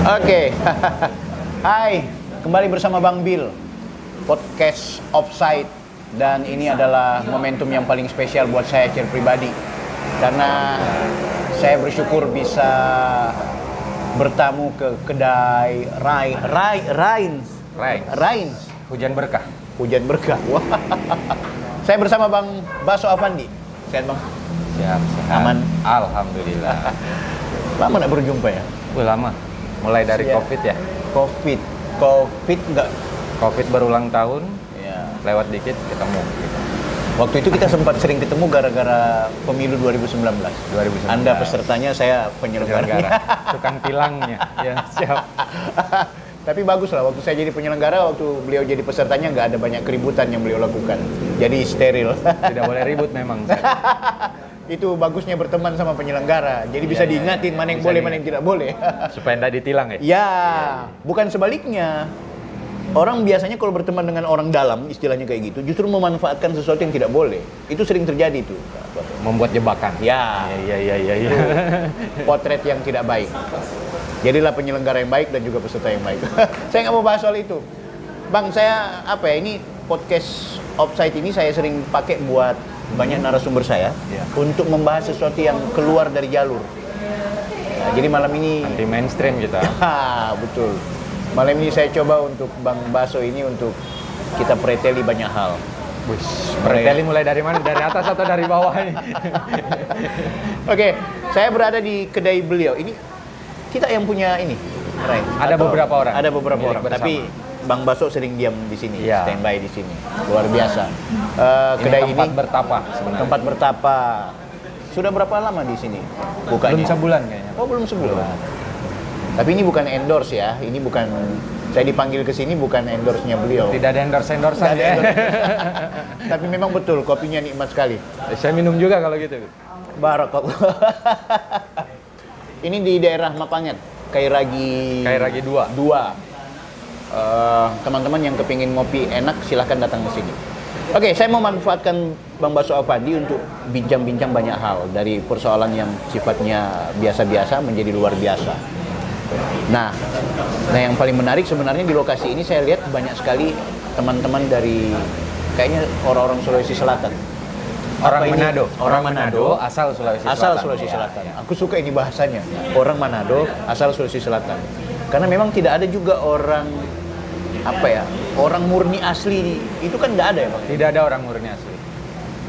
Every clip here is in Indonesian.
Oke. Hai, kembali bersama Bang Bill, podcast Offside. Dan ini adalah momentum yang paling spesial buat saya secara pribadi, karena saya bersyukur bisa bertamu ke kedai Rains. Hujan berkah. Hujan berkah. Wah. Saya bersama Bang Baso Avandi. Sehat Bang? Siap, sehat. Aman? Alhamdulillah. Lama nggak berjumpa ya? Lama. Mulai dari Siap. COVID ya. Covid nggak? COVID berulang tahun, Ya. lewat dikit ketemu. Gitu. Waktu itu kita sempat sering ketemu gara-gara pemilu 2019. 2019. Anda pesertanya, saya penyelenggaranya. Tukang tilangnya. Ya, siap. Tapi bagus lah, waktu saya jadi penyelenggara, waktu beliau jadi pesertanya nggak ada banyak keributan yang beliau lakukan. Jadi steril. Tidak boleh ribut memang. Itu bagusnya berteman sama penyelenggara. Jadi bisa diingatin mana yang boleh, mana yang tidak boleh. Supaya tidak ditilang ya? Ya, bukan sebaliknya. Orang biasanya kalau berteman dengan orang dalam, istilahnya kayak gitu, justru memanfaatkan sesuatu yang tidak boleh. Itu sering terjadi tuh. Membuat jebakan. Ya. Iya. Potret yang tidak baik. Jadilah penyelenggara yang baik dan juga peserta yang baik. Saya nggak mau bahas soal itu. Bang, saya ini podcast Offside ini saya sering pakai buat banyak narasumber saya untuk membahas sesuatu yang keluar dari jalur. Nah, jadi malam ini Anti mainstream kita. Betul. Malam ini saya coba untuk Bang Baso ini untuk kita preteli banyak hal. Preteli mulai dari mana? Dari atas atau dari bawah nih? Oke, saya berada di kedai beliau. Ini kita yang punya ini, right? Ada beberapa orang. Ada beberapa Milik orang, bersama. tapi Bang Baso sering diam di sini, Iya. standby di sini. Luar biasa. Kedai tempat ini bertapa sebenarnya. tempat bertapa. Sudah berapa lama di sini bukanya? Belum sebulan kayaknya. Oh, belum sebulan. Tapi ini bukan endorse ya. Ini bukan, saya dipanggil ke sini bukan endorse-nya beliau. Tidak ada endorse-endorsean Tidak ada ya. endorse. Tapi memang betul kopinya nikmat sekali. Saya minum juga kalau gitu. Barakallah. Ini di daerah Mapanget, Kairagi 2. Teman-teman yang kepingin ngopi enak silahkan datang ke sini. Oke, saya mau manfaatkan Bang Baso Avandi untuk bincang-bincang banyak hal, dari persoalan yang sifatnya biasa-biasa menjadi luar biasa. Nah, yang paling menarik sebenarnya di lokasi ini saya lihat banyak sekali teman-teman dari kayaknya orang-orang Sulawesi Selatan. Orang Manado, asal Sulawesi Selatan. Asal Sulawesi Selatan. Aku suka ini bahasanya. Orang Manado, asal Sulawesi Selatan. Karena memang tidak ada juga orang orang murni asli itu kan tidak ada ya, Bang? Tidak ada orang murni asli.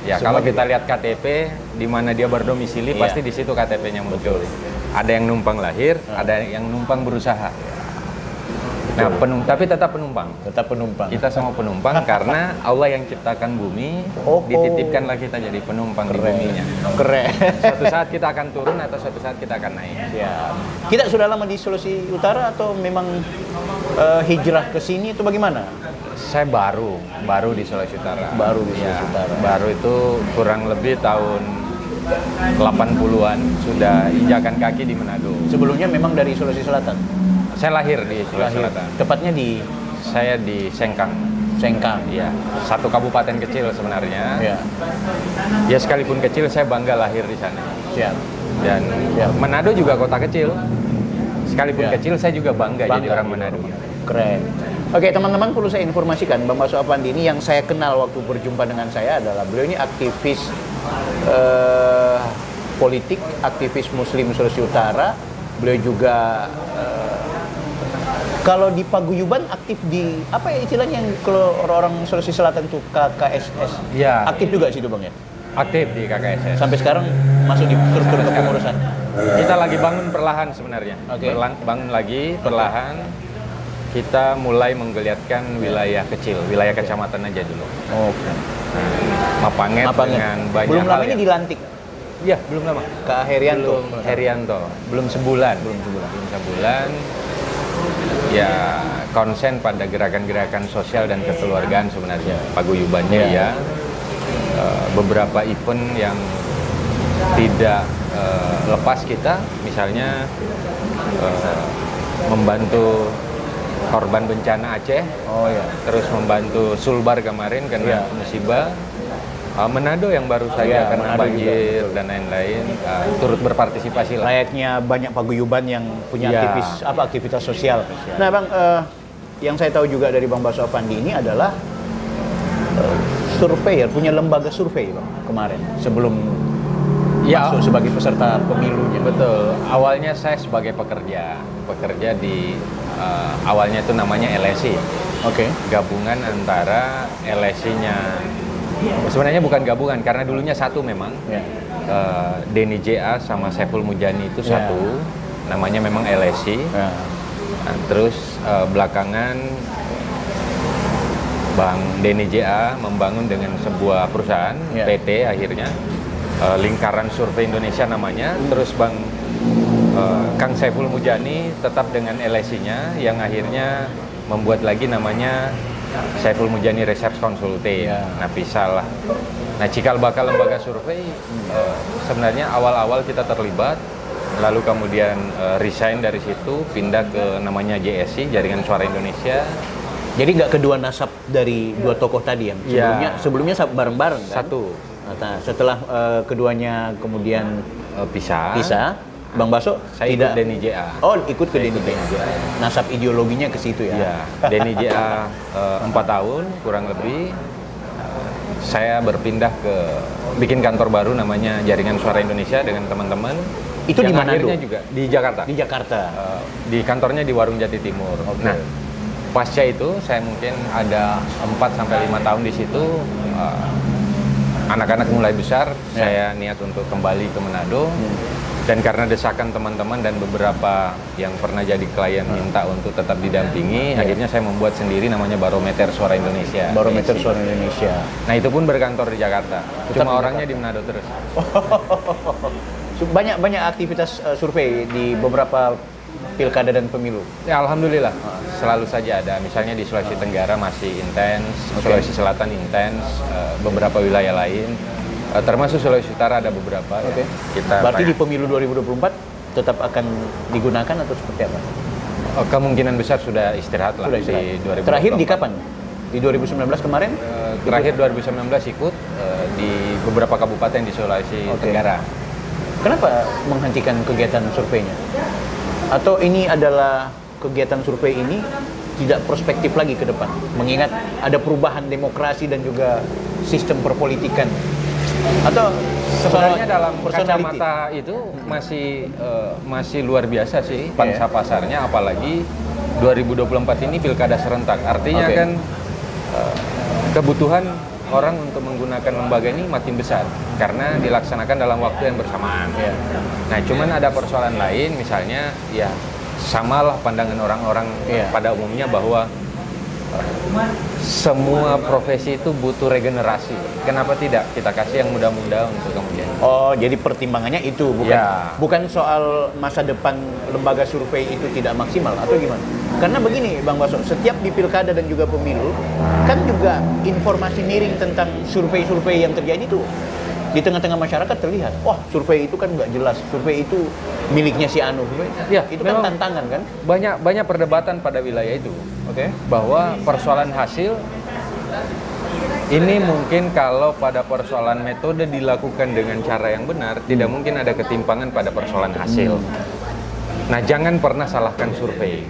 Ya, Semua kalau kita lihat KTP di mana dia berdomisili, Iya. pasti di situ KTP-nya muncul. Ada yang numpang lahir, ada yang numpang berusaha. Nah, tapi tetap penumpang. Tetap penumpang. Kita semua penumpang karena Allah yang ciptakan bumi, dititipkanlah kita jadi penumpang di buminya. Keren. Suatu saat kita akan turun atau suatu saat kita akan naik. Ya. Kita sudah lama di Sulawesi Utara atau memang hijrah ke sini itu bagaimana? Saya baru di Sulawesi Utara. Baru di Sulawesi Utara. Baru itu kurang lebih tahun 80-an sudah injakan kaki di Manado. Sebelumnya memang dari Sulawesi Selatan. Saya lahir di Sulawesi Selatan. Tepatnya di Saya di Sengkang. Sengkang. Ya, satu kabupaten kecil sebenarnya. Ya. Ya sekalipun kecil, saya bangga lahir di sana. Siap. Dan Manado juga kota kecil. Sekalipun Ya. kecil, saya juga bangga jadi orang Manado. Keren. Oke, teman-teman, perlu saya informasikan Bang Baso Avandi ini yang saya kenal waktu berjumpa dengan saya adalah beliau ini aktivis politik, aktivis Muslim Sulawesi Utara. Beliau juga kalau di paguyuban aktif di apa ya istilahnya yang kalau orang Sulawesi Selatan tuh KKSS. Ya. Aktif juga sih itu Bang ya. Aktif di KKSS. Sampai sekarang masuk di struktur kepengurusan. Kita lagi bangun perlahan sebenarnya. Oke. Bangun lagi perlahan. Kita mulai menggeliatkan wilayah kecil, wilayah kecamatan aja dulu. Oke. Mapanget dengan banyak Belum lama hal ini dilantik. Iya, belum lama. Kak Herianto. Belum sebulan. Belum sebulan. Belum sebulan. Ya, konsen pada gerakan-gerakan sosial dan kekeluargaan sebenarnya. Paguyubannya ya. Beberapa event yang tidak lepas kita, misalnya membantu korban bencana Aceh. Oh ya. Terus membantu Sulbar kemarin karena musibah. Manado yang baru saja Ya, kena Manado banjir juga, dan lain-lain turut berpartisipasi lah. Layaknya banyak paguyuban yang punya Ya. aktivitas sosial. Nah Bang, yang saya tahu juga dari Bang Baso Avandi ini adalah surveyor, punya lembaga survei Bang kemarin sebelum Ya. masuk sebagai peserta pemilunya. Betul. Awalnya saya sebagai pekerja di awalnya itu namanya LSI. Oke. Gabungan antara LSI-nya. Sebenarnya bukan gabungan karena dulunya satu memang. Ya. Denny JA sama Saiful Mujani itu Ya. satu. Namanya memang LSI. Ya. Nah, terus belakangan Bang Denny JA membangun dengan sebuah perusahaan Ya. PT akhirnya Lingkaran Survei Indonesia namanya. Terus Bang Kang Saiful Mujani tetap dengan LSI-nya yang akhirnya membuat lagi namanya Saiful Mujani Research Consulting. Ya. Nah, pisah lah. Nah, cikal bakal lembaga survei sebenarnya awal-awal kita terlibat, lalu kemudian resign dari situ, pindah ke namanya JSI, Jaringan Suara Indonesia. Jadi nggak kedua nasab dari dua tokoh tadi yang Ya. sebelumnya bareng-bareng kan? Satu Nah, setelah keduanya kemudian pisah. Bang Baso Saya tidak ikut Denny JA. Oh, ikut ke Saya Denny ikut Denny JA. JA. Nasab ideologinya ke situ ya. Ya, Denny JA 4 tahun kurang lebih. Saya berpindah ke bikin kantor baru namanya Jaringan Suara Indonesia dengan teman-teman. Itu di yang Manado? akhirnya juga di Jakarta. Di Jakarta. Di kantornya di Warung Jati Timur. Oke. Nah, pasca itu saya mungkin ada 4 sampai 5 tahun di situ. Anak-anak mulai besar, saya niat untuk kembali ke Manado. Dan karena desakan teman-teman dan beberapa yang pernah jadi klien minta untuk tetap didampingi, akhirnya saya membuat sendiri namanya Barometer Suara Indonesia. Barometer BSI. Suara Indonesia. Nah, itu pun berkantor di Jakarta. Tetap Cuma di orangnya di Manado terus. Banyak aktivitas survei di beberapa pilkada dan pemilu. Ya, alhamdulillah. Selalu saja ada. Misalnya di Sulawesi Tenggara masih intens, Sulawesi Selatan intens, beberapa wilayah lain. Termasuk Sulawesi Utara ada beberapa. Oke. Ya. Kita Berarti di pemilu 2024 tetap akan digunakan atau seperti apa? kemungkinan besar sudah istirahat lah Sudah istirahat. di 2024. Terakhir di kapan? Di 2019 kemarin? Terakhir 2019 ikut di beberapa kabupaten di Sulawesi Oke. Tenggara. Kenapa menghentikan kegiatan surveinya? Atau ini adalah kegiatan survei ini tidak prospektif lagi ke depan? Mengingat ada perubahan demokrasi dan juga sistem perpolitikan. Atau Sebenarnya dalam personality? kacamata itu masih luar biasa sih pangsa pasarnya, apalagi 2024 ini pilkada serentak. Artinya Oke. kan kebutuhan orang untuk menggunakan lembaga ini makin besar karena dilaksanakan dalam waktu yang bersamaan. Ya. Nah, cuman ada persoalan lain, misalnya ya samalah pandangan orang-orang Iya. pada umumnya bahwa semua profesi itu butuh regenerasi. Kenapa tidak kita kasih yang muda-muda untuk kemudian? Oh, jadi pertimbangannya itu Ya. bukan soal masa depan lembaga survei itu tidak maksimal atau gimana? Karena begini, Bang Baso, setiap di pilkada dan juga pemilu kan juga informasi miring tentang survei-survei yang terjadi itu di tengah-tengah masyarakat terlihat. Wah, survei itu kan nggak jelas. Survei itu miliknya si Anu. Ya, itu kan memang tantangan kan? banyak perdebatan pada wilayah itu. Oke. Bahwa persoalan hasil ini mungkin kalau pada persoalan metode dilakukan dengan cara yang benar, tidak mungkin ada ketimpangan pada persoalan hasil. Nah, jangan pernah salahkan survei.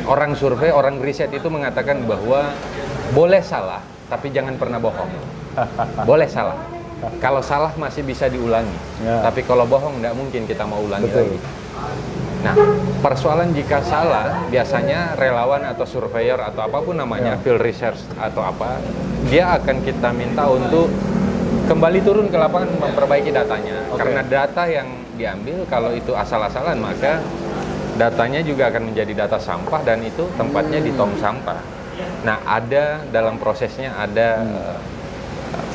Orang survei, orang riset itu mengatakan bahwa boleh salah, tapi jangan pernah bohong. Boleh salah. Kalau salah masih bisa diulangi. Ya. Tapi kalau bohong nggak mungkin kita mau ulangi Betul. lagi. Nah, persoalan jika salah, biasanya relawan atau surveyor atau apapun namanya, field research atau apa, dia akan kita minta untuk kembali turun ke lapangan memperbaiki datanya. Oke. Karena data yang diambil kalau itu asal-asalan, maka datanya juga akan menjadi data sampah dan itu tempatnya di tong sampah. Nah, ada dalam prosesnya ada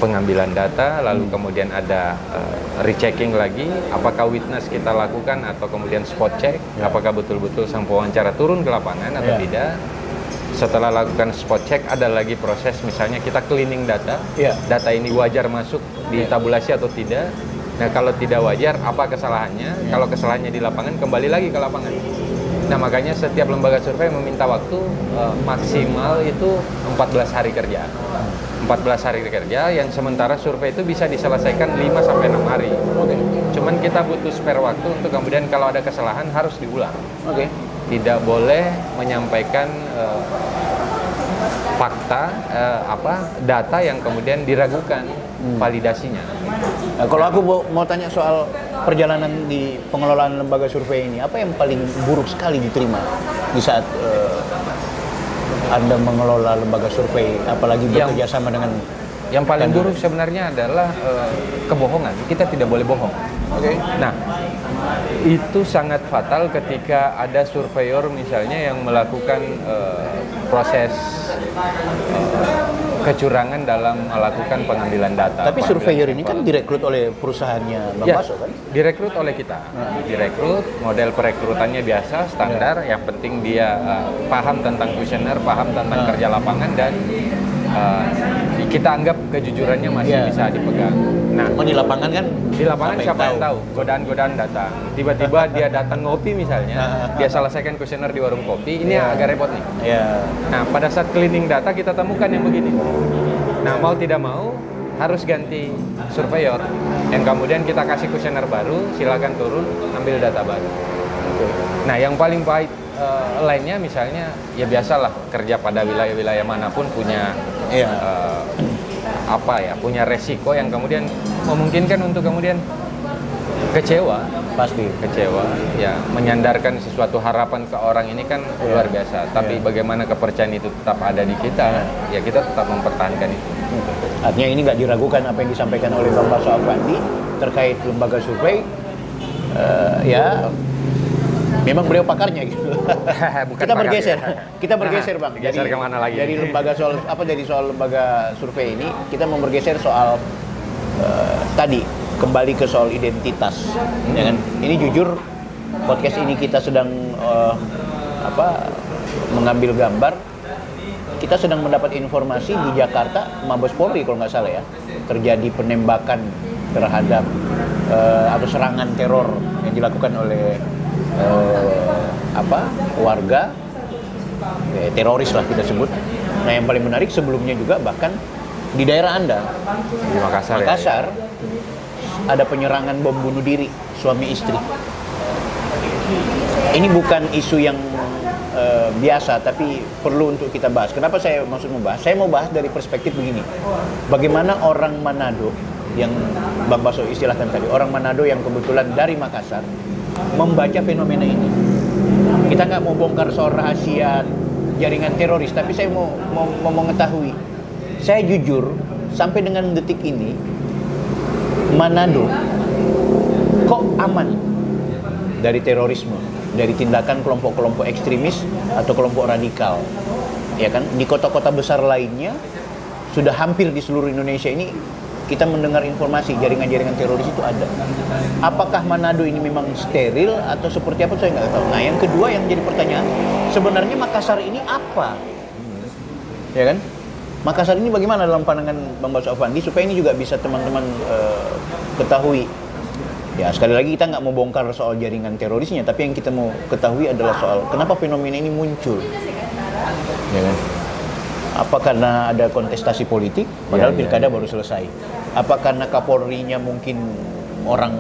pengambilan data, lalu kemudian ada rechecking lagi, apakah witness kita lakukan atau kemudian spot check, apakah betul-betul sang pewawancara turun ke lapangan atau tidak. Setelah lakukan spot check, ada lagi proses misalnya kita cleaning data, data ini wajar masuk di tabulasi atau tidak. Nah, kalau tidak wajar, apa kesalahannya? Kalau kesalahannya di lapangan, kembali lagi ke lapangan. Nah, makanya setiap lembaga survei meminta waktu maksimal itu 14 hari kerja. 14 hari kerja, yang sementara survei itu bisa diselesaikan 5 sampai 6 hari. Oke. Cuman kita butuh spare waktu untuk kemudian kalau ada kesalahan harus diulang. Oke. Tidak boleh menyampaikan fakta data yang kemudian diragukan validasinya. Nah, kalau aku mau tanya soal perjalanan di pengelolaan lembaga survei ini, apa yang paling buruk sekali diterima di saat Anda mengelola lembaga survei, apalagi bekerja sama dengan yang paling buruk sebenarnya adalah kebohongan. Kita tidak boleh bohong. Oke. Nah, itu sangat fatal ketika ada surveyor misalnya yang melakukan proses kecurangan dalam melakukan pengambilan data. Tapi surveyor ini kan direkrut oleh perusahaannya Bang Baso kan? Direkrut oleh kita. Direkrut, model perekrutannya biasa, standar. Yang penting dia paham tentang kuesioner, paham tentang kerja lapangan, dan kita anggap kejujurannya masih bisa dipegang. Nah, di lapangan kan? Di lapangan siapa yang tahu? Godaan-godaan datang. Tiba-tiba dia datang ngopi misalnya, dia selesaikan kuesioner di warung kopi, ini agak repot nih. Nah, pada saat cleaning data kita temukan yang begini. Nah, mau tidak mau harus ganti surveyor, yang kemudian kita kasih kuesioner baru, silakan turun, ambil data baru. Nah, yang paling pahit lainnya misalnya, ya biasalah kerja pada wilayah-wilayah manapun punya punya resiko yang kemudian memungkinkan untuk kemudian kecewa, pasti kecewa, ya menyandarkan sesuatu harapan ke orang ini kan luar biasa. Tapi bagaimana kepercayaan itu tetap ada di kita, ya kita tetap mempertahankan itu. Artinya ini nggak diragukan apa yang disampaikan oleh Bang Baso Afandi terkait lembaga survei. Memang beliau pakarnya gitu. Kita bergeser Bang. Geser kemana lagi? Dari lembaga dari soal lembaga survei ini, kita mau bergeser soal tadi kembali ke soal identitas. Ya kan? Ini jujur podcast ini kita sedang mengambil gambar. Kita sedang mendapat informasi di Jakarta, Mabes Polri kalau nggak salah ya, terjadi penembakan terhadap atau serangan teror yang dilakukan oleh warga teroris lah kita sebut. Nah, yang paling menarik sebelumnya juga bahkan di daerah Anda di Makassar, ada penyerangan bom bunuh diri suami istri. Ini bukan isu yang biasa, tapi perlu untuk kita bahas. Kenapa saya maksud membahas? Saya mau bahas dari perspektif begini. Bagaimana orang Manado yang Bang Baso istilahkan tadi, orang Manado yang kebetulan dari Makassar membaca fenomena ini. Kita nggak mau bongkar soal rahasia jaringan teroris, tapi saya mau mengetahui. Saya jujur, sampai dengan detik ini, Manado kok aman dari terorisme, dari tindakan kelompok-kelompok ekstremis atau kelompok radikal. Ya kan? Di kota-kota besar lainnya, sudah hampir di seluruh Indonesia ini, kita mendengar informasi jaringan-jaringan teroris itu ada. Apakah Manado ini memang steril atau seperti apa, saya nggak tahu. Nah, yang kedua yang jadi pertanyaan, sebenarnya Makassar ini apa? Ya kan? Makassar ini bagaimana dalam pandangan Bang Baso Afandi, supaya ini juga bisa teman-teman ketahui. Ya, sekali lagi kita nggak mau bongkar soal jaringan terorisnya, tapi yang kita mau ketahui adalah soal kenapa fenomena ini muncul. Ya kan? Apa karena ada kontestasi politik, padahal pilkada baru selesai? Apa karena Kapolri-nya mungkin orang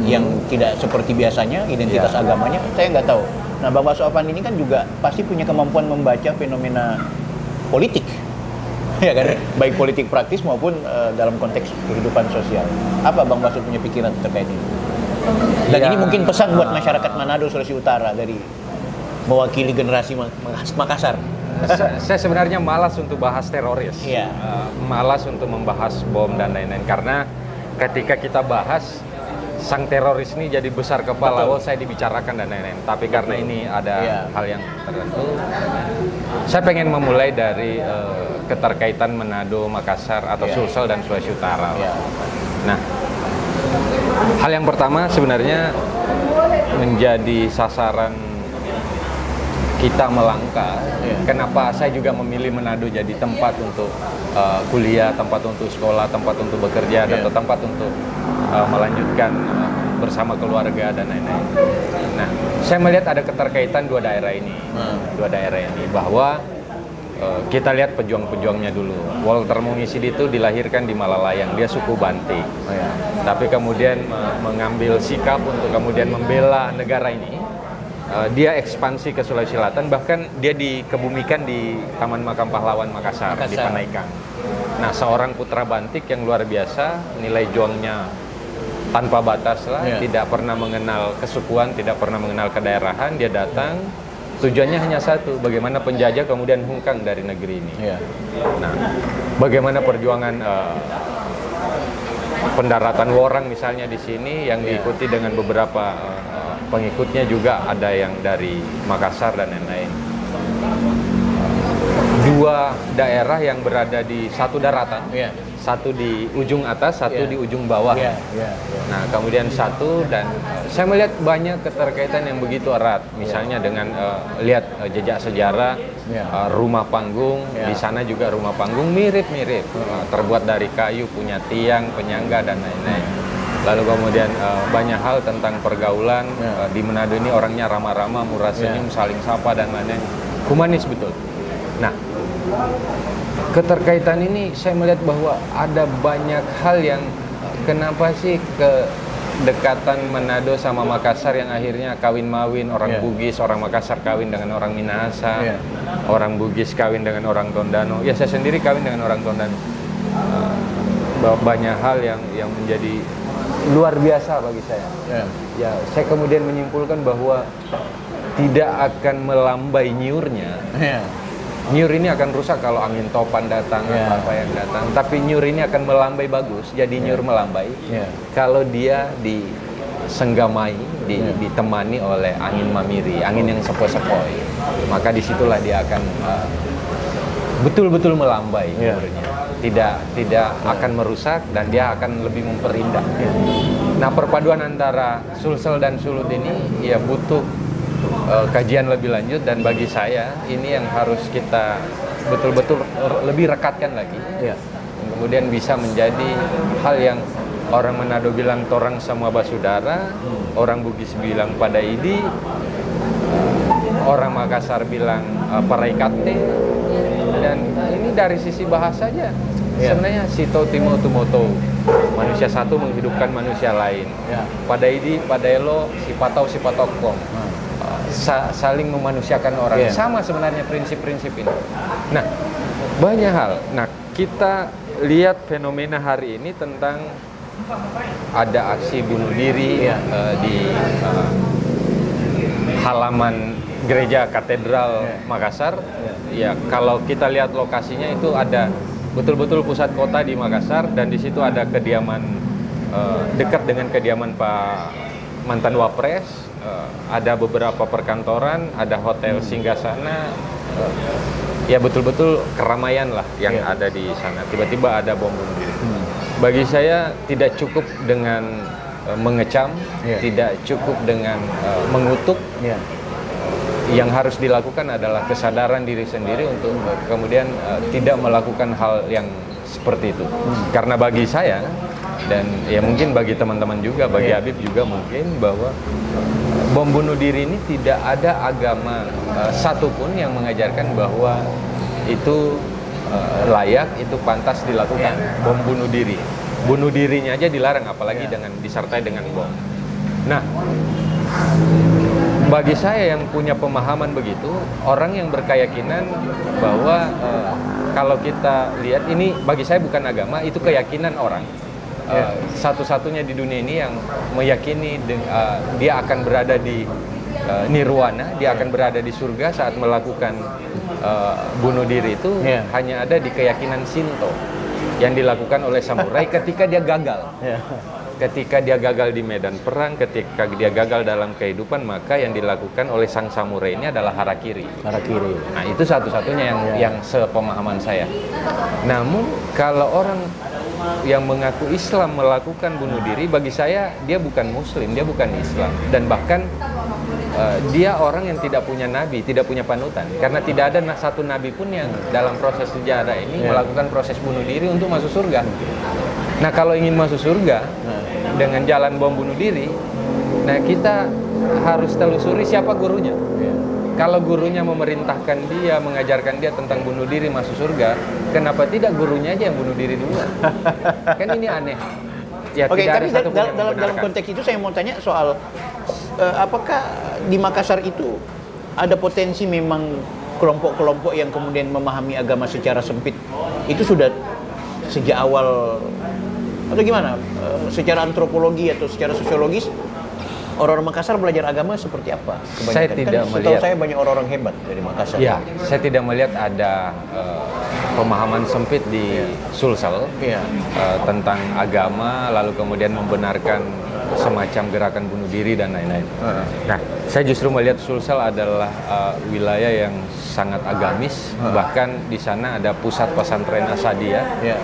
yang tidak seperti biasanya, identitas agamanya? Saya nggak tahu. Nah, Bang Baso Afandi ini kan juga pasti punya kemampuan membaca fenomena politik, ya kan? Baik politik praktis maupun dalam konteks kehidupan sosial. Apa Bang Baso punya pikiran terkait ini? Dan ini mungkin pesan buat masyarakat Manado, Sulawesi Utara dari mewakili generasi Makassar. Saya sebenarnya malas untuk bahas teroris, malas untuk membahas bom dan lain-lain, karena ketika kita bahas sang teroris ini jadi besar kepala, saya dibicarakan dan lain-lain. Tapi karena ini ada hal yang tertentu, saya pengen memulai dari keterkaitan Manado, Makassar atau Sulsel dan Sulawesi Utara. Nah, hal yang pertama sebenarnya menjadi sasaran kita melangkah. Kenapa saya juga memilih Manado jadi tempat untuk kuliah, tempat untuk sekolah, tempat untuk bekerja, dan tempat untuk melanjutkan bersama keluarga dan lain-lain. Nah, saya melihat ada keterkaitan dua daerah ini, bahwa kita lihat pejuang-pejuangnya dulu. Walter Mongisidi itu dilahirkan di Malalayang, dia suku Banti. Tapi kemudian mengambil sikap untuk kemudian membela negara ini. Dia ekspansi ke Sulawesi Selatan, bahkan dia dikebumikan di Taman Makam Pahlawan Makassar. Di Panaikan. Nah, seorang putra Bantik yang luar biasa, nilai juangnya tanpa batas lah, tidak pernah mengenal kesukuan, tidak pernah mengenal kedaerahan. Dia datang, tujuannya hanya satu, bagaimana penjajah kemudian hengkang dari negeri ini. Nah, bagaimana perjuangan pendaratan Worang misalnya di sini yang diikuti dengan beberapa pengikutnya, juga ada yang dari Makassar dan lain-lain. Dua daerah yang berada di satu daratan, satu di ujung atas, satu di ujung bawah. Nah, kemudian satu, dan saya melihat banyak keterkaitan yang begitu erat. Misalnya dengan lihat jejak sejarah, rumah panggung, di sana juga rumah panggung mirip-mirip, terbuat dari kayu, punya tiang, penyangga, dan lain-lain. Lalu kemudian banyak hal tentang pergaulan. Di Manado ini orangnya ramah-ramah, murah senyum, saling sapa, dan lain-lain. Humanis betul. Nah, keterkaitan ini saya melihat bahwa ada banyak hal yang kenapa sih kedekatan Manado sama Makassar yang akhirnya kawin-mawin, orang Bugis, orang Makassar kawin dengan orang Minahasa, orang Bugis kawin dengan orang Tondano. Ya, saya sendiri kawin dengan orang Tondano. Banyak hal yang menjadi luar biasa bagi saya. Ya, saya kemudian menyimpulkan bahwa tidak akan melambai nyiurnya. Nyur ini akan rusak kalau angin topan datang, apa yang datang. Tapi nyur ini akan melambai bagus, jadi nyur melambai. Kalau dia disenggamai, ditemani oleh angin mamiri, angin yang sepoi-sepoi, maka disitulah dia akan betul-betul melambai nyurnya. Tidak akan merusak, dan dia akan lebih memperindah. Nah, perpaduan antara Sulsel dan Sulut ini ya butuh kajian lebih lanjut, dan bagi saya ini yang harus kita betul-betul lebih rekatkan lagi. Kemudian bisa menjadi hal yang orang Manado bilang torang semua basudara, orang Bugis bilang padaidi, orang Makassar bilang paraikate, dan ini dari sisi bahasa saja. Sebenarnya sito timo tumoto, manusia satu menghidupkan manusia lain. Padaidi, padaelo, sipatau, sipatokong. Saling memanusiakan orang. Sama sebenarnya prinsip-prinsip ini. Nah, banyak hal. Nah, kita lihat fenomena hari ini tentang ada aksi bunuh diri di halaman gereja katedral Makassar. Ya, kalau kita lihat lokasinya itu ada betul-betul pusat kota di Makassar, dan di situ ada kediaman dekat dengan kediaman Pak mantan Wapres, ada beberapa perkantoran, ada hotel singgasana, ya betul-betul keramaian lah yang ada di sana. Tiba-tiba ada bom bunuh diri. Bagi saya tidak cukup dengan mengecam, tidak cukup dengan mengutuk. Yang harus dilakukan adalah kesadaran diri sendiri untuk kemudian tidak melakukan hal yang seperti itu. Karena bagi saya, dan ya mungkin bagi teman-teman juga, bagi Habib juga mungkin, bahwa bom bunuh diri ini tidak ada agama satupun yang mengajarkan bahwa itu layak, itu pantas dilakukan. Bom bunuh diri, bunuh dirinya aja dilarang, apalagi dengan disertai dengan bom. Nah, bagi saya yang punya pemahaman begitu, orang yang berkeyakinan bahwa kalau kita lihat ini, bagi saya bukan agama, itu keyakinan orang. Satu-satunya di dunia ini yang meyakini dia akan berada di nirwana, dia akan berada di surga saat melakukan bunuh diri itu hanya ada di keyakinan Shinto yang dilakukan oleh samurai ketika dia gagal. Ketika dia gagal di medan perang, ketika dia gagal dalam kehidupan, maka yang dilakukan oleh sang samurai ini adalah harakiri. Nah, itu satu-satunya yang sepemahaman saya. Namun kalau orang yang mengaku Islam melakukan bunuh diri, bagi saya dia bukan Muslim, dia bukan Islam, dan bahkan dia orang yang tidak punya nabi, tidak punya panutan, karena tidak ada satu nabi pun yang dalam proses sejarah ini melakukan proses bunuh diri untuk masuk surga. Nah, kalau ingin masuk surga dengan jalan bom bunuh diri, nah kita harus telusuri siapa gurunya. Kalau gurunya memerintahkan dia, mengajarkan dia tentang bunuh diri masuk surga, kenapa tidak gurunya aja yang bunuh diri duluan? Kan ini aneh. Ya, Oke, tidak ada tapi satupun yang dalam membenarkan. konteks itu saya mau tanya soal apakah di Makassar itu ada potensi memang kelompok-kelompok yang kemudian memahami agama secara sempit itu sudah sejak awal atau gimana? Secara antropologi atau secara sosiologis orang-orang Makassar belajar agama seperti apa? Kebanyakan. Saya tidak setahu melihat. saya banyak orang-orang hebat dari Makassar. Ya, saya tidak melihat ada pemahaman sempit di Sulsel Iya. tentang agama, lalu kemudian membenarkan semacam gerakan bunuh diri dan lain-lain. Nah, saya justru melihat Sulsel adalah wilayah yang sangat agamis, bahkan di sana ada pusat pesantren Asadia, Iya.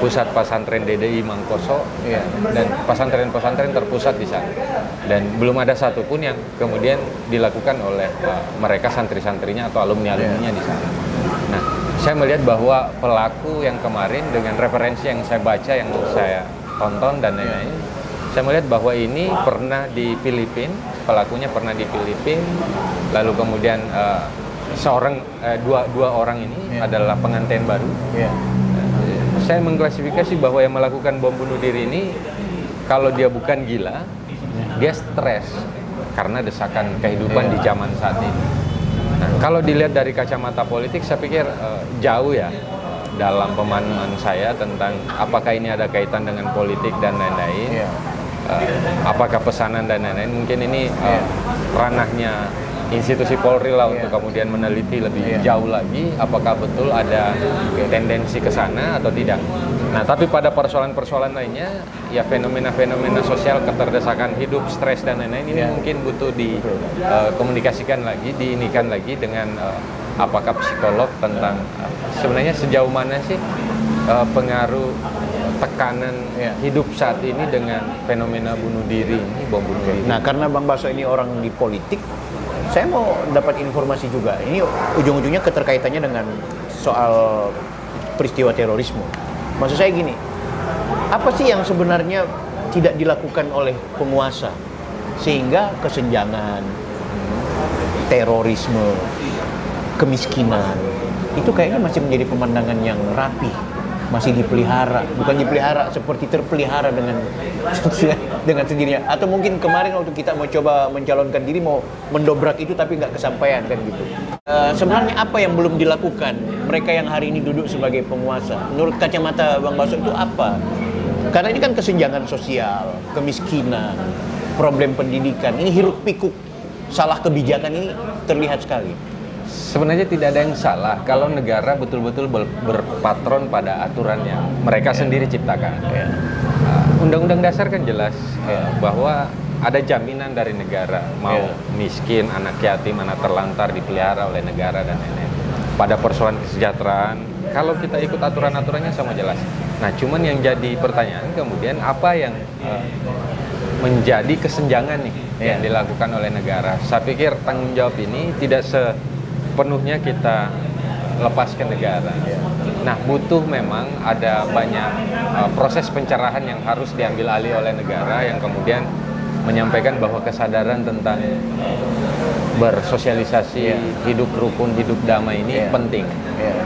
pusat pesantren DDI Mangkoso, Iya. dan pesantren-pesantren terpusat di sana. Dan belum ada satupun yang kemudian dilakukan oleh mereka santri-santrinya atau alumni-alumninya di sana. Nah, saya melihat bahwa pelaku yang kemarin dengan referensi yang saya baca, yang saya tonton dan lain-lain, saya melihat bahwa ini pernah di Filipina, pelakunya pernah di Filipina, lalu kemudian dua orang ini adalah pengantin baru. Iya. Saya mengklasifikasi bahwa yang melakukan bom bunuh diri ini, kalau dia bukan gila, dia stres karena desakan kehidupan di zaman saat ini. Nah, kalau dilihat dari kacamata politik, saya pikir jauh ya dalam pemahaman saya tentang apakah ini ada kaitan dengan politik dan lain-lain. Iya. Apakah pesanan dan lain-lain, mungkin ini ranahnya institusi Polri lah untuk kemudian meneliti lebih jauh lagi apakah betul ada tendensi ke sana atau tidak. Nah, tapi pada persoalan-persoalan lainnya, ya fenomena-fenomena sosial, keterdesakan hidup, stres dan lain-lain ini mungkin butuh dikomunikasikan lagi, diinikan lagi dengan apakah psikolog tentang sebenarnya sejauh mana sih pengaruh tekanan hidup saat ini dengan fenomena bunuh diri ini, bom bunuh diri. Nah, karena Bang Baso ini orang di politik, saya mau dapat informasi juga. Ini ujung-ujungnya keterkaitannya dengan soal peristiwa terorisme. Maksud saya gini, apa sih yang sebenarnya tidak dilakukan oleh penguasa sehingga kesenjangan, terorisme, kemiskinan itu kayaknya masih menjadi pemandangan yang rapi, masih dipelihara, bukan dipelihara seperti terpelihara dengan sendirinya. Atau mungkin kemarin waktu kita mau coba mencalonkan diri mau mendobrak itu tapi nggak kesampaian kan gitu. Sebenarnya apa yang belum dilakukan mereka yang hari ini duduk sebagai penguasa? Menurut kacamata Bang Baso itu apa? Karena ini kan kesenjangan sosial, kemiskinan, problem pendidikan, ini hiruk pikuk salah kebijakan ini terlihat sekali. Sebenarnya tidak ada yang salah kalau negara betul-betul berpatron pada aturan yang mereka sendiri ciptakan. Undang-undang dasar kan jelas bahwa ada jaminan dari negara, mau miskin, anak yatim, anak terlantar dipelihara oleh negara dan lain-lain. Pada persoalan kesejahteraan, kalau kita ikut aturan-aturannya sama jelas. Nah, cuman yang jadi pertanyaan kemudian apa yang menjadi kesenjangan nih yang dilakukan oleh negara. Saya pikir tanggung jawab ini tidak sepenuhnya kita lepaskan negara. Nah, butuh memang ada banyak proses pencerahan yang harus diambil alih oleh negara yang kemudian menyampaikan bahwa kesadaran tentang bersosialisasi, hidup rukun, hidup damai ini penting.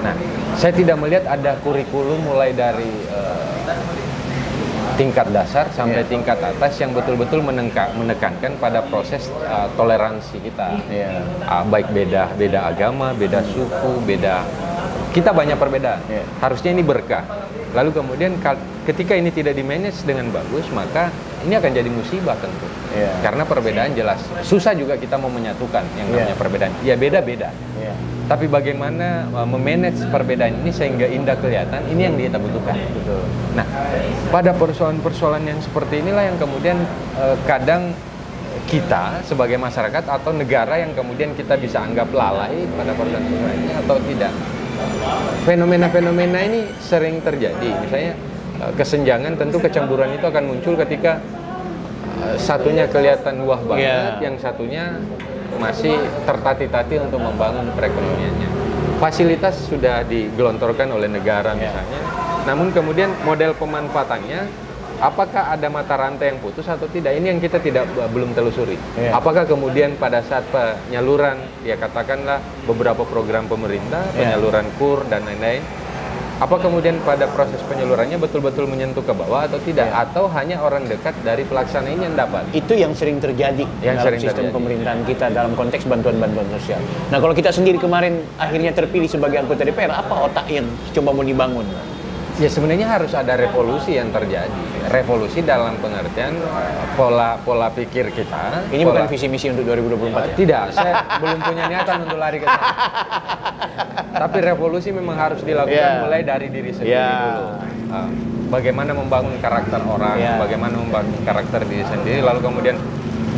Nah, saya tidak melihat ada kurikulum mulai dari tingkat dasar sampai tingkat atas yang betul-betul menekankan pada proses toleransi kita. Baik beda agama, beda suku, kita banyak perbedaan. Harusnya ini berkah. Lalu kemudian ketika ini tidak di-manage dengan bagus, maka ini akan jadi musibah tentu. Karena perbedaan jelas. Susah juga kita mau menyatukan yang namanya perbedaan. Ya beda-beda. Tapi bagaimana memanage perbedaan ini sehingga indah kelihatan, ini yang kita butuhkan. Nah, pada persoalan-persoalan yang seperti inilah yang kemudian kadang kita sebagai masyarakat atau negara yang kemudian kita bisa anggap lalai pada persoalan ini atau tidak. Fenomena-fenomena ini sering terjadi. Misalnya kesenjangan, tentu kecemburuan itu akan muncul ketika satunya kelihatan wah banget, yang satunya masih tertati-tati untuk membangun perekonomiannya. Fasilitas sudah digelontorkan oleh negara misalnya, namun kemudian model pemanfaatannya apakah ada mata rantai yang putus atau tidak? Ini yang kita belum telusuri. Apakah kemudian pada saat penyaluran, ya katakanlah beberapa program pemerintah, penyaluran KUR dan lain-lain, apa kemudian pada proses penyalurannya betul-betul menyentuh ke bawah atau tidak? Atau hanya orang dekat dari pelaksana ini yang dapat? Itu yang sering terjadi dalam sistem pemerintahan kita dalam konteks bantuan-bantuan sosial. Nah, kalau kita sendiri kemarin akhirnya terpilih sebagai anggota DPR, apa otak yang coba mau dibangun? Ya sebenarnya harus ada revolusi yang terjadi. Revolusi dalam pengertian pola pikir kita. Ini bukan visi misi untuk 2024 ya? Tidak, saya belum punya niatan untuk lari ke sana. Tapi revolusi memang harus dilakukan mulai dari diri sendiri dulu. Bagaimana membangun karakter orang, bagaimana membangun karakter diri sendiri, lalu kemudian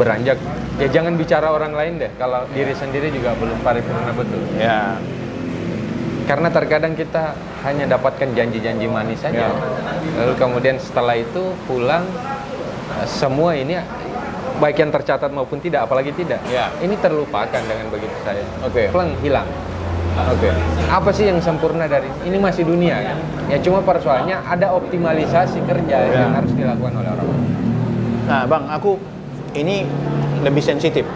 beranjak. Ya jangan bicara orang lain deh, kalau diri sendiri juga belum paripurna betul. Ya. Karena terkadang kita hanya dapatkan janji-janji manis saja. Lalu kemudian setelah itu pulang, semua ini baik yang tercatat maupun tidak, apalagi tidak. Ini terlupakan dengan begitu saya. Pleng, hilang. Apa sih yang sempurna dari ini? Masih dunia kan? Ya cuma persoalannya ada optimalisasi kerja yang harus dilakukan oleh orang. Nah, Bang, aku ini lebih sensitif.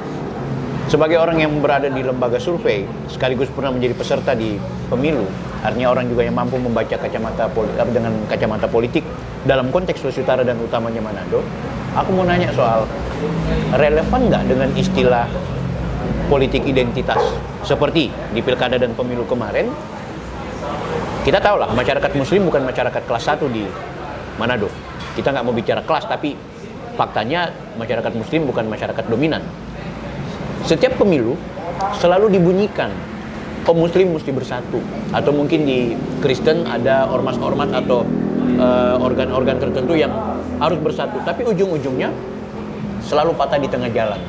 Sebagai orang yang berada di lembaga survei, sekaligus pernah menjadi peserta di pemilu, artinya orang juga yang mampu membaca dengan kacamata politik dalam konteks Sulawesi Utara dan utamanya Manado, aku mau nanya soal relevan nggak dengan istilah politik identitas seperti di pilkada dan pemilu kemarin. Kita tahu lah, masyarakat muslim bukan masyarakat kelas 1 di Manado. Kita nggak mau bicara kelas, tapi faktanya masyarakat muslim bukan masyarakat dominan. Setiap pemilu selalu dibunyikan kaum muslim mesti bersatu, atau mungkin di Kristen ada ormas-ormas atau organ-organ tertentu yang harus bersatu, tapi ujung-ujungnya selalu patah di tengah jalan.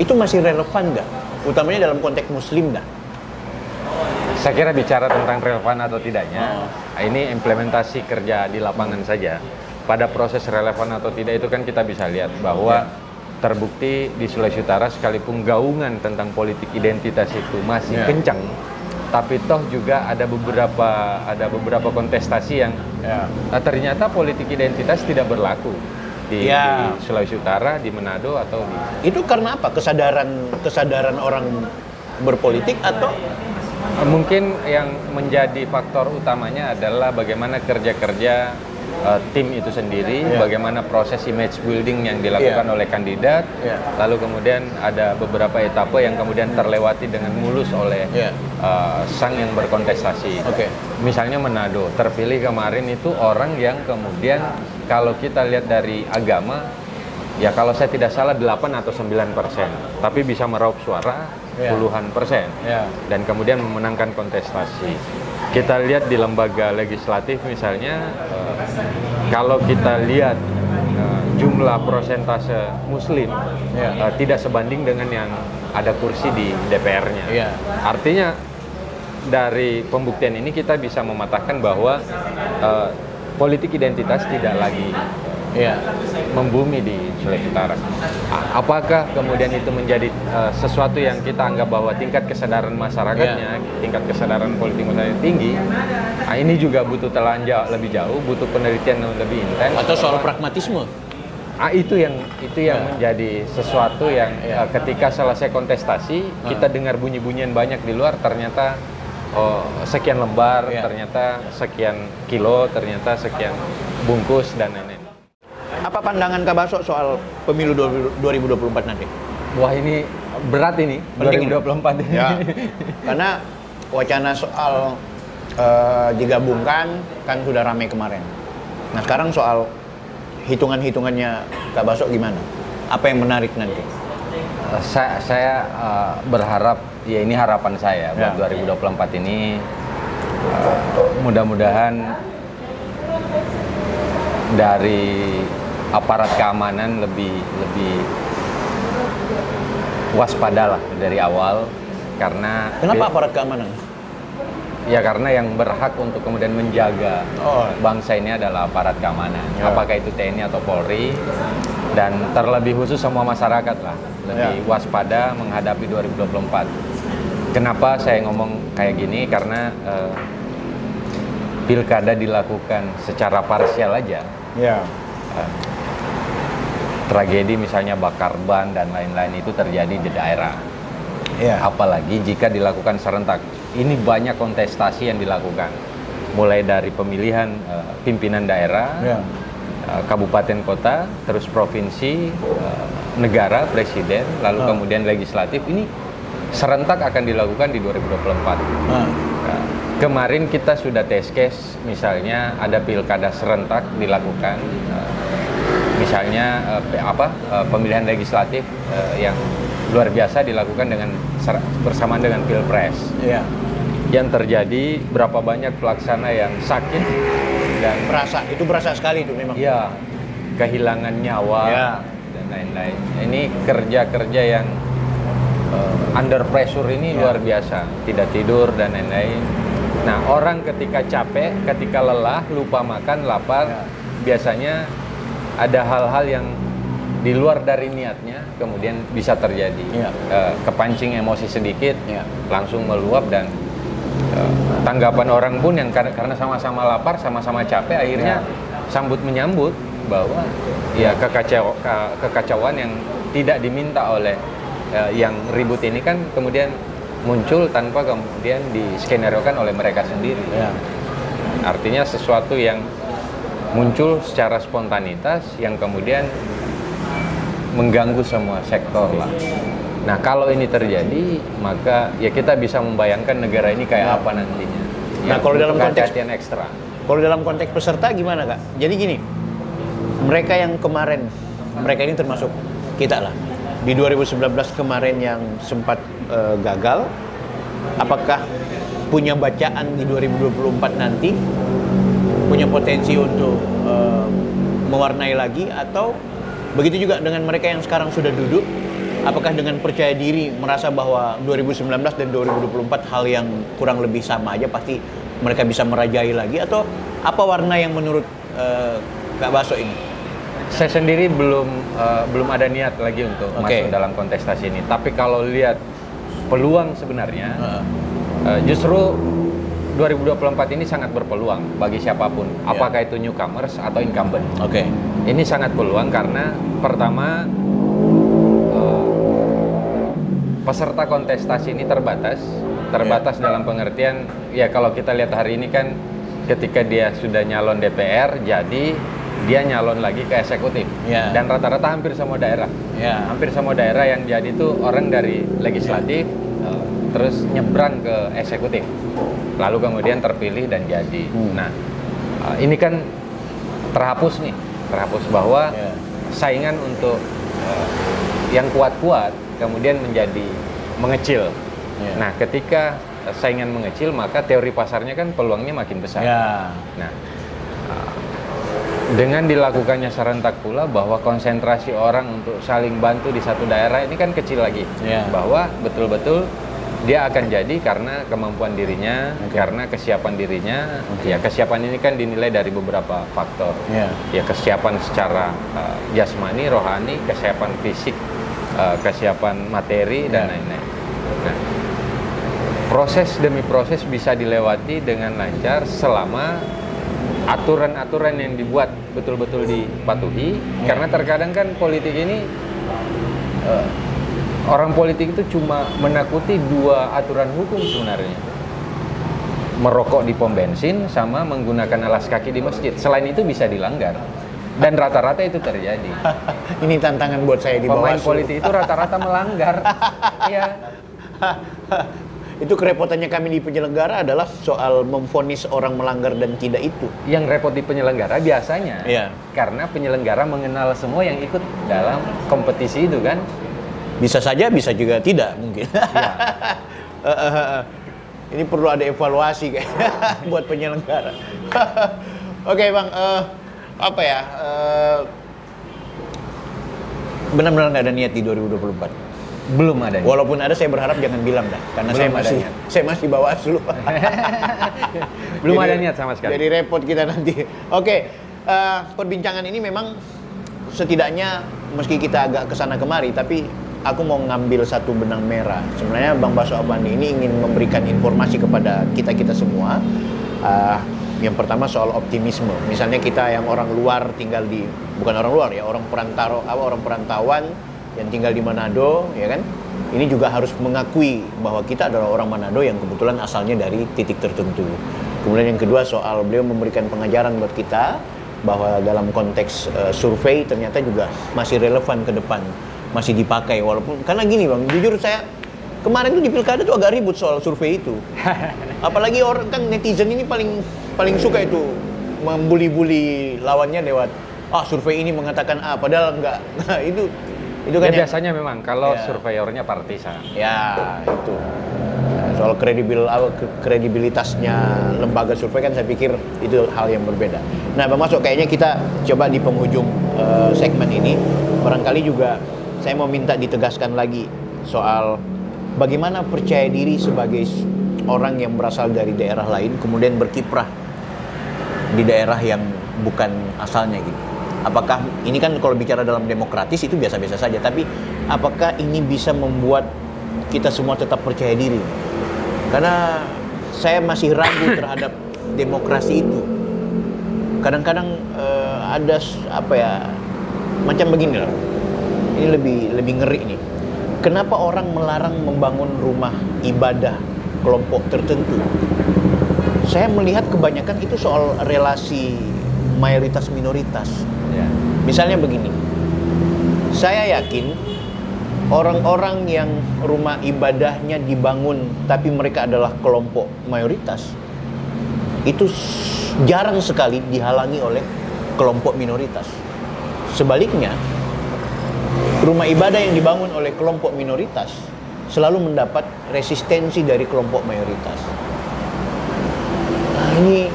Itu masih relevan nggak? Utamanya dalam konteks muslim nggak? Saya kira bicara tentang relevan atau tidaknya, ini implementasi kerja di lapangan saja. Pada proses relevan atau tidak itu kan kita bisa lihat bahwa terbukti di Sulawesi Utara sekalipun gaungan tentang politik identitas itu masih kencang, tapi toh juga ada beberapa kontestasi yang ternyata politik identitas tidak berlaku di Sulawesi Utara, di Manado atau di... Itu karena apa? Kesadaran orang berpolitik atau mungkin yang menjadi faktor utamanya adalah bagaimana kerja-kerja tim itu sendiri, bagaimana proses image building yang dilakukan oleh kandidat, lalu kemudian ada beberapa etape yang kemudian terlewati dengan mulus oleh sang yang berkontestasi. Misalnya Manado, terpilih kemarin itu orang yang kemudian kalau kita lihat dari agama, ya kalau saya tidak salah 8 atau 9%, tapi bisa meraup suara puluhan persen, dan kemudian memenangkan kontestasi. Kita lihat di lembaga legislatif misalnya, kalau kita lihat jumlah persentase muslim tidak sebanding dengan yang ada kursi di DPR-nya. Artinya dari pembuktian ini kita bisa mematahkan bahwa politik identitas tidak lagi membumi di Sulawesi Utara. Apakah kemudian itu menjadi sesuatu yang kita anggap bahwa tingkat kesadaran masyarakatnya, tingkat kesadaran politik masyarakat tinggi? Ini juga butuh telanjang lebih jauh, butuh penelitian yang lebih intens. Atau soal pragmatisme? Itu yang menjadi sesuatu yang ketika selesai kontestasi kita dengar bunyi-bunyian banyak di luar, ternyata sekian lembar, ternyata sekian kilo, ternyata sekian bungkus dan lain-lain. Apa pandangan Kak Baso soal pemilu 2024 nanti? Wah, ini berat ini, penting 2024 ini. Karena wacana soal digabungkan kan sudah ramai kemarin. Nah sekarang soal hitungan-hitungannya Kak Baso gimana? Apa yang menarik nanti? Saya berharap, ya ini harapan saya buat 2024 ini, mudah-mudahan dari aparat keamanan lebih waspadalah dari awal. Karena kenapa aparat keamanan? Ya karena yang berhak untuk kemudian menjaga bangsa ini adalah aparat keamanan, apakah itu TNI atau Polri, dan terlebih khusus semua masyarakat lah lebih waspada menghadapi 2024. Kenapa saya ngomong kayak gini? Karena pilkada dilakukan secara parsial aja. eh, tragedi misalnya bakar ban dan lain-lain itu terjadi di daerah. Apalagi jika dilakukan serentak. Ini banyak kontestasi yang dilakukan. Mulai dari pemilihan pimpinan daerah, kabupaten kota, terus provinsi, negara, presiden, lalu kemudian legislatif. Ini serentak akan dilakukan di 2024. Kemarin kita sudah test case, misalnya ada pilkada serentak dilakukan, misalnya pemilihan legislatif yang luar biasa dilakukan bersamaan dengan pilpres. Yang terjadi berapa banyak pelaksana yang sakit dan berasa sekali itu memang. Ya, kehilangan nyawa dan lain-lain. Ini kerja-kerja yang under pressure ini luar biasa, tidak tidur dan lain-lain. Nah, orang ketika capek, ketika lelah, lupa makan, lapar, biasanya ada hal-hal yang di luar dari niatnya kemudian bisa terjadi. Kepancing emosi sedikit, langsung meluap, dan tanggapan orang pun yang karena sama-sama lapar, sama-sama capek, akhirnya sambut menyambut bahwa kekacauan yang tidak diminta oleh yang ribut ini kan kemudian muncul tanpa kemudian diskenariokan oleh mereka sendiri. Artinya sesuatu yang muncul secara spontanitas yang kemudian mengganggu semua sektor lah. Nah, kalau ini terjadi, maka ya kita bisa membayangkan negara ini kayak apa nantinya. Nah, kalau dalam konteks ekstra. Kalau dalam konteks peserta gimana, Kak? Jadi gini, mereka yang kemarin, mereka ini termasuk kita lah. Di 2019 kemarin yang sempat gagal, apakah punya bacaan di 2024 nanti punya potensi untuk mewarnai lagi, atau begitu juga dengan mereka yang sekarang sudah duduk, apakah dengan percaya diri merasa bahwa 2019 dan 2024 hal yang kurang lebih sama aja, pasti mereka bisa merajai lagi, atau apa warna yang menurut Kak Baso ini? Saya sendiri belum ada niat lagi untuk masuk dalam kontestasi ini. Tapi kalau lihat peluang sebenarnya, justru 2024 ini sangat berpeluang bagi siapapun, apakah itu newcomers atau incumbent. Ini sangat peluang karena pertama, peserta kontestasi ini terbatas dalam pengertian, ya kalau kita lihat hari ini kan ketika dia sudah nyalon DPR, jadi dia nyalon lagi ke eksekutif, dan rata-rata hampir semua daerah, hampir semua daerah yang jadi itu orang dari legislatif, terus nyebrang ke eksekutif, lalu kemudian terpilih dan jadi. Nah, ini kan terhapus bahwa saingan untuk yang kuat-kuat kemudian menjadi mengecil. Nah, ketika saingan mengecil, maka teori pasarnya kan peluangnya makin besar. Nah, dengan dilakukannya serentak pula bahwa konsentrasi orang untuk saling bantu di satu daerah ini kan kecil lagi. Bahwa betul-betul dia akan jadi karena kemampuan dirinya, karena kesiapan dirinya. Ya, kesiapan ini kan dinilai dari beberapa faktor. Ya, kesiapan secara jasmani, rohani, kesiapan fisik, kesiapan materi, dan lain-lain. Nah, proses demi proses bisa dilewati dengan lancar selama aturan-aturan yang dibuat betul-betul dipatuhi. Karena terkadang kan politik ini orang politik itu cuma menakuti dua aturan hukum sebenarnya, merokok di pom bensin sama menggunakan alas kaki di masjid. Selain itu bisa dilanggar, dan rata-rata itu terjadi. Ini tantangan buat saya di bawah. Pemain politik itu rata-rata melanggar. Itu kerepotannya kami di penyelenggara adalah soal memvonis orang melanggar dan tidak itu. Yang repot di penyelenggara biasanya, karena penyelenggara mengenal semua yang ikut dalam kompetisi itu kan. Bisa saja, bisa juga tidak mungkin. Ini perlu ada evaluasi kayak buat penyelenggara. Oke, Bang, benar-benar nggak ada niat di 2024. Belum ada. Walaupun ada, saya berharap jangan bilang dah, karena saya masih Bawaslu. Belum ada niat sama sekali. Jadi repot kita nanti. Oke, perbincangan ini memang setidaknya meski kita agak kesana kemari, tapi aku mau ngambil satu benang merah. Sebenarnya Bang Baso Avandi ini ingin memberikan informasi kepada kita semua Yang pertama soal optimisme. Misalnya kita yang orang luar tinggal di, bukan orang luar ya, orang perantauan yang tinggal di Manado, ya kan? Ini juga harus mengakui bahwa kita adalah orang Manado yang kebetulan asalnya dari titik tertentu. Kemudian yang kedua soal beliau memberikan pengajaran buat kita bahwa dalam konteks survei ternyata juga masih relevan ke depan, masih dipakai walaupun karena gini Bang, jujur saya kemarin tuh di pilkada tuh agak ribut soal survei itu. Apalagi orang kan netizen ini paling suka itu membuli-buli lawannya lewat survei ini mengatakan A padahal enggak. Nah, itu kan ya, biasanya memang kalau surveyornya partisan. Ya, itu. Soal kredibilitasnya lembaga survei kan saya pikir itu hal yang berbeda. Nah, Bang Masuk, kayaknya kita coba di penghujung segmen ini barangkali juga saya mau minta ditegaskan lagi soal bagaimana percaya diri sebagai orang yang berasal dari daerah lain kemudian berkiprah di daerah yang bukan asalnya gitu. Apakah ini kan kalau bicara dalam demokratis itu biasa-biasa saja, tapi apakah ini bisa membuat kita semua tetap percaya diri? Karena saya masih ragu terhadap demokrasi itu. Kadang-kadang ada macam begini lah. Ini lebih ngeri nih. Kenapa orang melarang membangun rumah ibadah kelompok tertentu? Saya melihat kebanyakan itu soal relasi mayoritas minoritas. Ya. Misalnya begini, saya yakin orang-orang yang rumah ibadahnya dibangun tapi mereka adalah kelompok mayoritas itu jarang sekali dihalangi oleh kelompok minoritas. Sebaliknya, rumah ibadah yang dibangun oleh kelompok minoritas selalu mendapat resistensi dari kelompok mayoritas. Nah, ini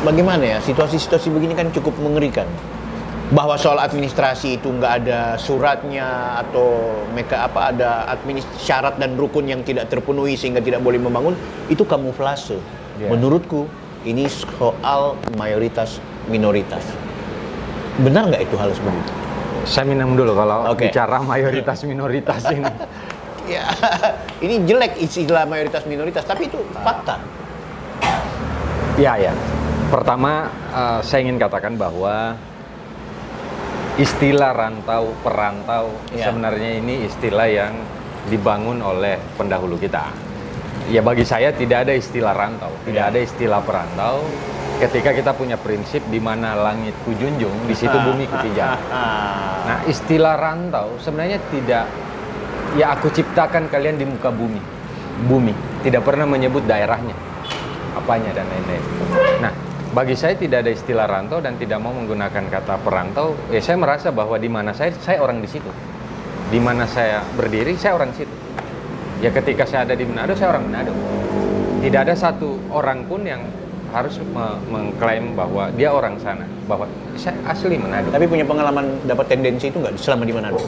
bagaimana ya, situasi-situasi begini kan cukup mengerikan. Bahwa soal administrasi itu nggak ada suratnya atau ada syarat dan rukun yang tidak terpenuhi sehingga tidak boleh membangun, itu kamuflase. Menurutku ini soal mayoritas minoritas. Benar nggak itu hal seperti itu? Saya minum dulu kalau bicara mayoritas minoritas ini. Ya, ini jelek istilah mayoritas minoritas, tapi itu fakta. Ya. Pertama, saya ingin katakan bahwa istilah rantau, perantau, sebenarnya ini istilah yang dibangun oleh pendahulu kita. Ya, bagi saya tidak ada istilah rantau, tidak ada istilah perantau. Ketika kita punya prinsip di mana langit kujunjung, di situ bumi kupijak. Nah, istilah rantau sebenarnya tidak, ya aku ciptakan kalian di muka bumi, tidak pernah menyebut daerahnya, apanya dan lain-lain. Nah, bagi saya tidak ada istilah rantau dan tidak mau menggunakan kata perantau. Ya, saya merasa bahwa di mana saya orang di situ. Di mana saya berdiri, saya orang situ. Ya, ketika saya ada di Manado, saya orang Manado. Tidak ada satu orang pun yang harus mengklaim bahwa dia orang sana, bahwa saya asli Manado. Tapi punya pengalaman dapat tendensi itu nggak selama di Manado?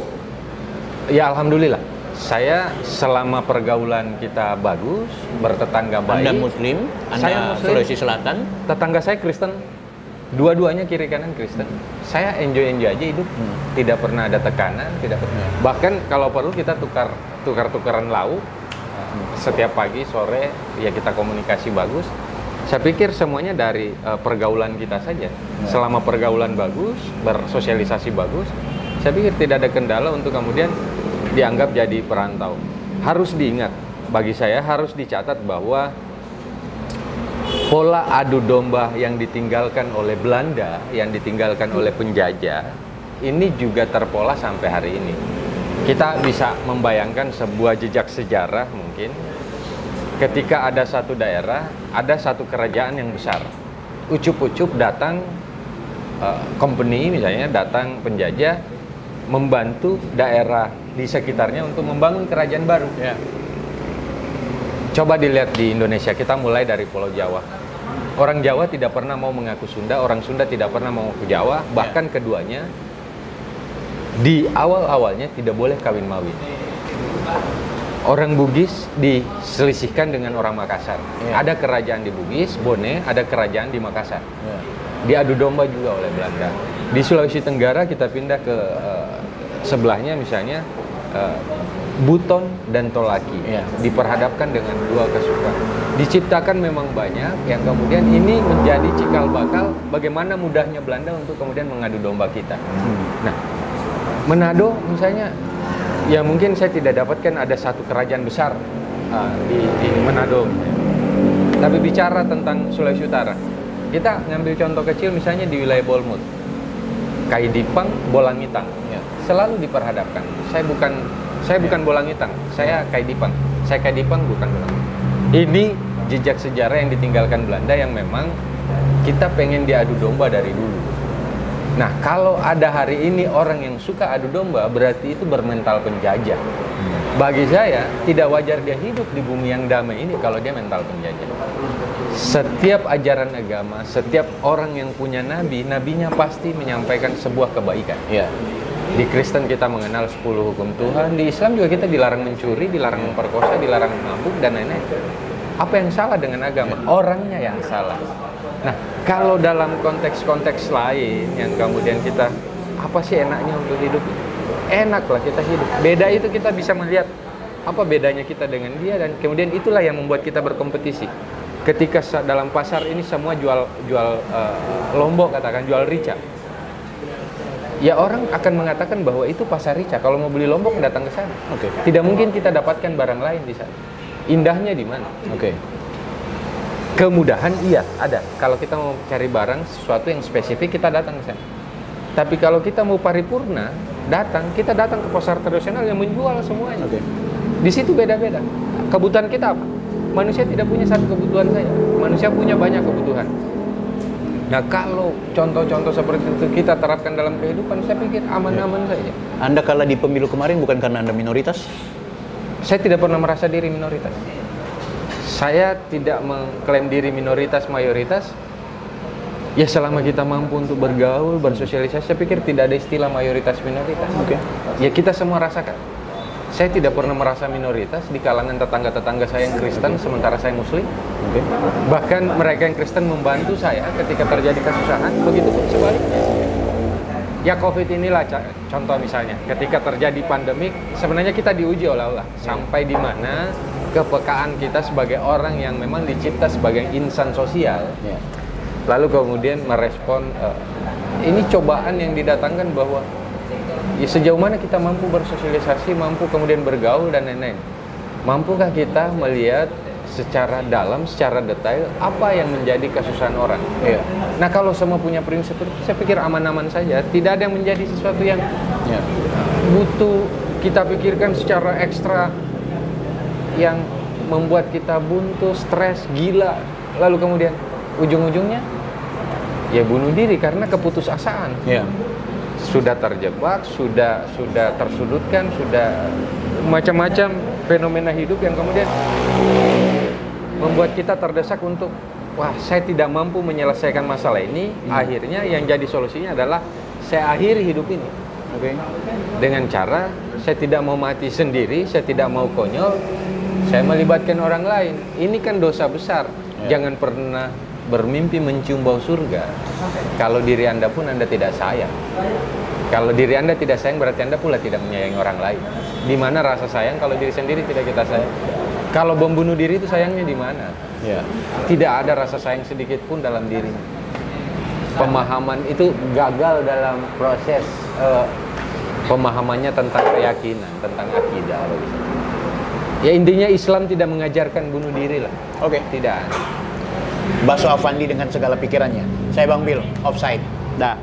Ya, alhamdulillah. Saya selama pergaulan kita bagus, bertetangga baik. Anda Muslim, Anda Sulawesi Selatan. Tetangga saya Kristen, dua-duanya kiri kanan Kristen. Saya enjoy aja hidup, tidak pernah ada tekanan, tidak pernah. Bahkan kalau perlu kita tukar-tukaran lauk setiap pagi sore, ya kita komunikasi bagus. Saya pikir semuanya dari pergaulan kita saja. Selama pergaulan bagus, bersosialisasi bagus, saya pikir tidak ada kendala untuk kemudian dianggap jadi perantau. Harus diingat, bagi saya harus dicatat bahwa pola adu domba yang ditinggalkan oleh Belanda, yang ditinggalkan oleh penjajah, ini juga terpola sampai hari ini. Kita bisa membayangkan sebuah jejak sejarah mungkin, ketika ada satu daerah, ada satu kerajaan yang besar. Ucup-ucup datang company misalnya, datang penjajah, membantu daerah di sekitarnya untuk membangun kerajaan baru. Ya. Coba dilihat di Indonesia, kita mulai dari Pulau Jawa. Orang Jawa tidak pernah mau mengaku Sunda, orang Sunda tidak pernah mau ke Jawa, bahkan keduanya di awal-awalnya tidak boleh kawin mawin. Orang Bugis diselisihkan dengan orang Makassar. Ada kerajaan di Bugis, Bone, ada kerajaan di Makassar. Diadu domba juga oleh Belanda. Di Sulawesi Tenggara kita pindah ke sebelahnya misalnya buton dan tolaki, Iya. diperhadapkan dengan dua kesukaan. Diciptakan memang banyak, yang kemudian ini menjadi cikal bakal bagaimana mudahnya Belanda untuk kemudian mengadu domba kita. Nah, Manado misalnya, ya mungkin saya tidak dapatkan ada satu kerajaan besar di Manado. Tapi bicara tentang Sulawesi Utara, kita ngambil contoh kecil misalnya di wilayah Bolmut, Kaidipang, Bolangitang, Ya. selalu diperhadapkan. Saya bukan Bolangitang, saya Kaidipang. Saya Kaidipang, bukan Bolangitang. Ini jejak sejarah yang ditinggalkan Belanda yang memang kita pengen diadu domba dari dulu. Nah, kalau ada hari ini orang yang suka adu domba, berarti itu bermental penjajah. Bagi saya, tidak wajar dia hidup di bumi yang damai ini kalau dia mental penjajah. Setiap ajaran agama, setiap orang yang punya nabi, nabinya pasti menyampaikan sebuah kebaikan. Iya. Di Kristen kita mengenal 10 hukum Tuhan, di Islam juga kita dilarang mencuri, dilarang memperkosa, dilarang mabuk, dan lain-lain. Apa yang salah dengan agama? Orangnya yang salah. Nah, kalau dalam konteks-konteks lain yang kemudian kita, apa sih enaknya untuk hidup? Enaklah kita hidup. Beda itu kita bisa melihat apa bedanya kita dengan dia, dan kemudian itulah yang membuat kita berkompetisi. Ketika dalam pasar ini semua jual lombok, katakan jual rica. Ya orang akan mengatakan bahwa itu pasar rica. Kalau mau beli lombok datang ke sana. Oke. Tidak mungkin kita dapatkan barang lain di sana. Indahnya di mana? Oke. Kemudahan iya ada. Kalau kita mau cari barang sesuatu yang spesifik, kita datang ke sana. Tapi kalau kita mau paripurna, kita datang ke pasar tradisional yang menjual semuanya. Oke. Di situ beda-beda. Kebutuhan kita apa? Manusia tidak punya satu kebutuhan saja. Manusia punya banyak kebutuhan. Nah, kalau contoh-contoh seperti itu kita terapkan dalam kehidupan, saya pikir aman-aman saja. Anda kalah di pemilu kemarin bukan karena Anda minoritas? Saya tidak pernah merasa diri minoritas. Saya tidak mengklaim diri minoritas mayoritas. Ya selama kita mampu untuk bergaul, bersosialisasi, saya pikir tidak ada istilah mayoritas minoritas. Oke. Ya kita semua rasakan. Saya tidak pernah merasa minoritas di kalangan tetangga-tetangga saya yang Kristen, sementara saya Muslim. Oke. Bahkan mereka yang Kristen membantu saya ketika terjadi kesusahan, begitu pun sebaliknya. Ya COVID inilah contoh misalnya, ketika terjadi pandemik, sebenarnya kita diuji oleh Allah. Sampai di mana kepekaan kita sebagai orang yang memang dicipta sebagai insan sosial, Ya. lalu kemudian merespon, ini cobaan yang didatangkan bahwa ya sejauh mana kita mampu bersosialisasi, mampu kemudian bergaul dan lain-lain. Mampukah kita melihat secara dalam, secara detail apa yang menjadi kesusahan orang? Iya. Nah, kalau semua punya prinsip itu, saya pikir aman-aman saja. Tidak ada yang menjadi sesuatu yang Ya. butuh kita pikirkan secara ekstra, yang membuat kita buntu, stres, gila. Lalu kemudian ujung-ujungnya ya bunuh diri karena keputusasaan. Ya. Sudah terjebak, sudah tersudutkan, sudah macam-macam fenomena hidup yang kemudian membuat kita terdesak untuk, wah, saya tidak mampu menyelesaikan masalah ini. Akhirnya yang jadi solusinya adalah saya akhiri hidup ini. Oke. Dengan cara saya tidak mau mati sendiri, saya tidak mau konyol, saya melibatkan orang lain. Ini kan dosa besar. Ya. Jangan pernah bermimpi mencium bau surga kalau diri Anda pun Anda tidak sayang. Kalau diri Anda tidak sayang, berarti Anda pula tidak menyayangi orang lain. Di mana rasa sayang kalau diri sendiri tidak kita sayang? Kalau membunuh diri itu sayangnya di mana? Ya. Tidak ada rasa sayang sedikit pun dalam diri. Pemahaman itu gagal dalam proses pemahamannya tentang keyakinan, tentang akidah. Ya intinya Islam tidak mengajarkan bunuh diri lah. Oke. Tidak. Baso Avandi dengan segala pikirannya. Saya Bang Bil, offside. Dah.